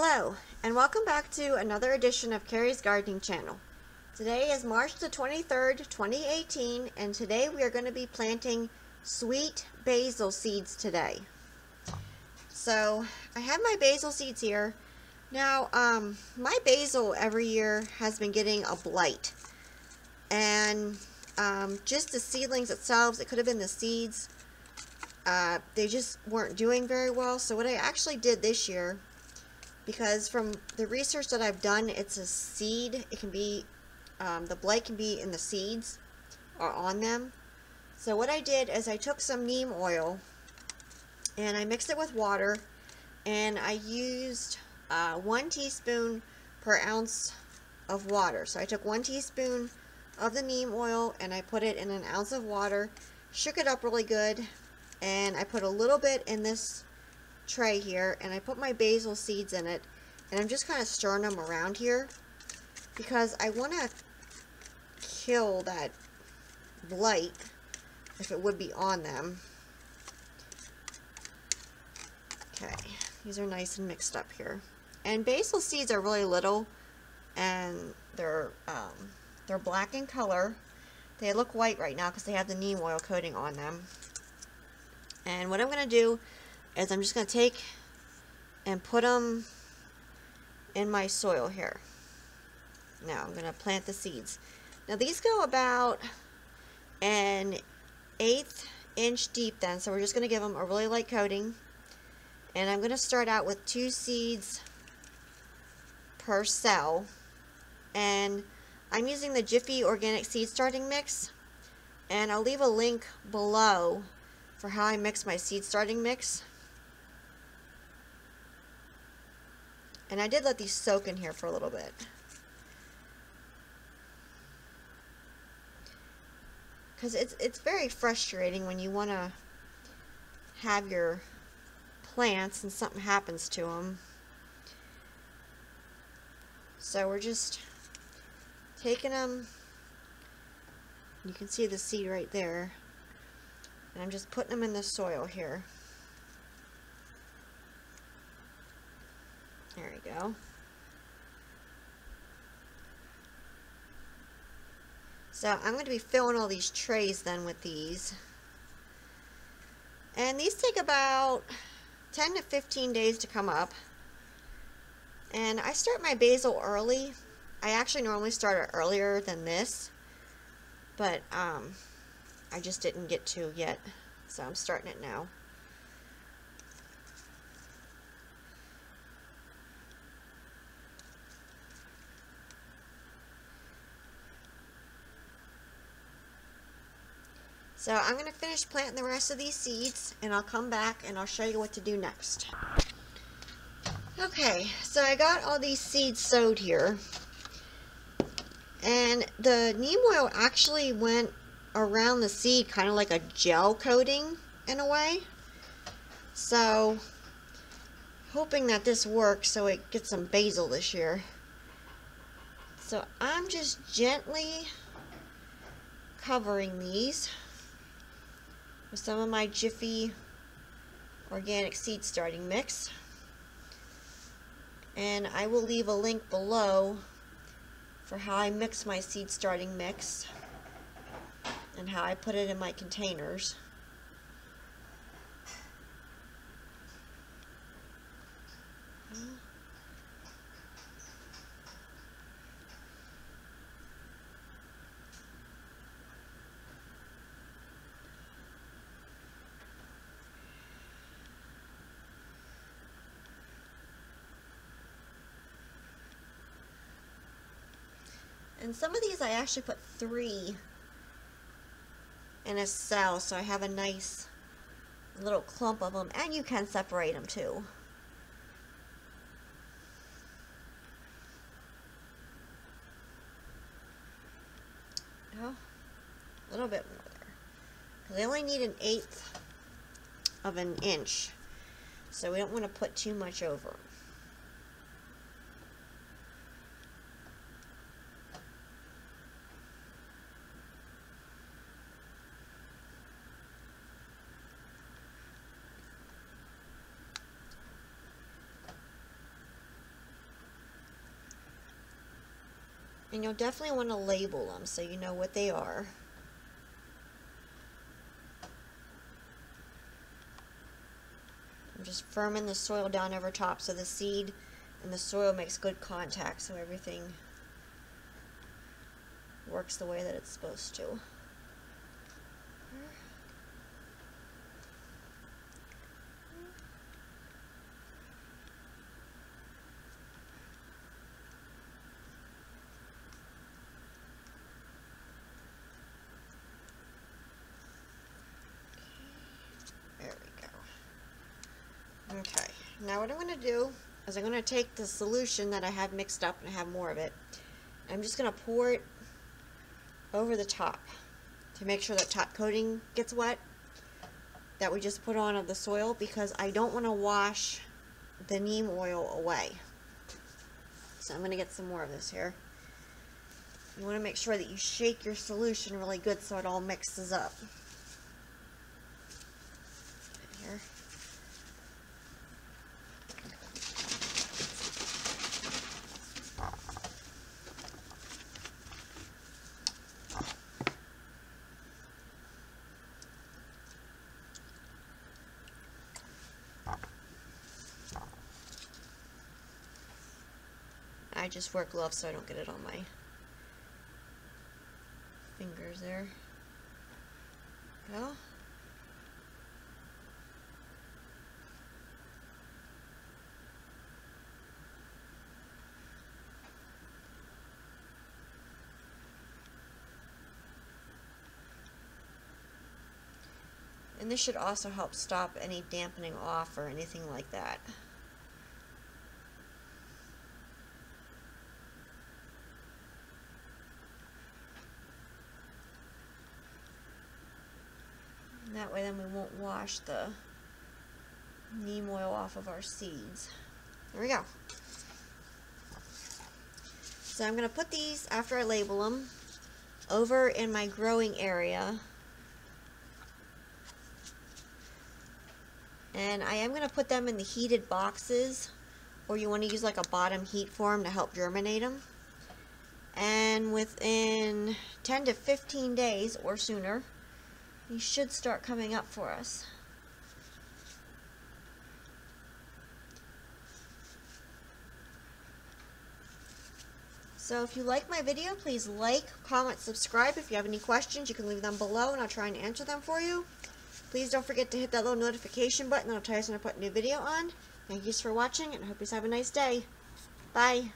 Hello, and welcome back to another edition of Carrie's Gardening Channel. Today is March the 23rd, 2018, and today we are going to be planting sweet basil seeds today. So, I have my basil seeds here. Now, my basil every year has been getting a blight. And just the seedlings itself, it could have been the seeds, they just weren't doing very well. So what I actually did this year, because from the research that I've done, it's a seed. It can be, the blight can be in the seeds or on them. So what I did is I took some neem oil and I mixed it with water, and I used 1 teaspoon per ounce of water. So I took 1 teaspoon of the neem oil and I put it in an ounce of water, shook it up really good, and I put a little bit in this tray here, and I put my basil seeds in it, and I'm just kind of stirring them around here because I want to kill that blight if it would be on them. Okay, these are nice and mixed up here, and basil seeds are really little, and they're black in color. They look white right now because they have the neem oil coating on them. And what I'm going to do is I'm just going to take and put them in my soil here. Now I'm going to plant the seeds. Now these go about an 1/8 inch deep then, so we're just going to give them a really light coating. And I'm going to start out with 2 seeds per cell. And I'm using the Jiffy Organic Seed Starting Mix. And I'll leave a link below for how I mix my seed starting mix. And I did let these soak in here for a little bit, because it's very frustrating when you want to have your plants and something happens to them. So we're just taking them, you can see the seed right there, and I'm just putting them in the soil here. There we go. So I'm going to be filling all these trays then with these. And these take about 10 to 15 days to come up. And I start my basil early. I actually normally start it earlier than this, but I just didn't get to yet, so I'm starting it now. So I'm going to finish planting the rest of these seeds, and I'll come back and I'll show you what to do next. Okay, so I got all these seeds sowed here, and the neem oil actually went around the seed kind of like a gel coating in a way. So hoping that this works so it gets some basil this year. So I'm just gently covering these with some of my Jiffy Organic Seed Starting Mix. And I will leave a link below for how I mix my seed starting mix and how I put it in my containers. And some of these I actually put 3 in a cell, so I have a nice little clump of them, and you can separate them too. Oh, a little bit more there, because I only need 1/8 of an inch, so we don't want to put too much over. And you'll definitely want to label them so you know what they are. I'm just firming the soil down over top so the seed and the soil makes good contact so everything works the way that it's supposed to. There we go. Okay, now what I'm going to do is I'm going to take the solution that I have mixed up, and I have more of it. I'm just going to pour it over the top to make sure that top coating gets wet that we just put on of the soil, because I don't want to wash the neem oil away. So I'm going to get some more of this here. You want to make sure that you shake your solution really good so it all mixes up. Here. I just wear gloves so I don't get it on my fingers there. Go. And this should also help stop any dampening off or anything like that. And that way then we won't wash the neem oil off of our seeds. There we go. So I'm going to put these, after I label them, over in my growing area. And I am going to put them in the heated boxes, or you want to use like a bottom heat form to help germinate them. And within 10 to 15 days or sooner, these should start coming up for us. So if you like my video, please like, comment, subscribe. If you have any questions, you can leave them below and I'll try and answer them for you. Please don't forget to hit that little notification button that'll tell you when I put a new video on. Thank you for watching, and I hope you have a nice day. Bye.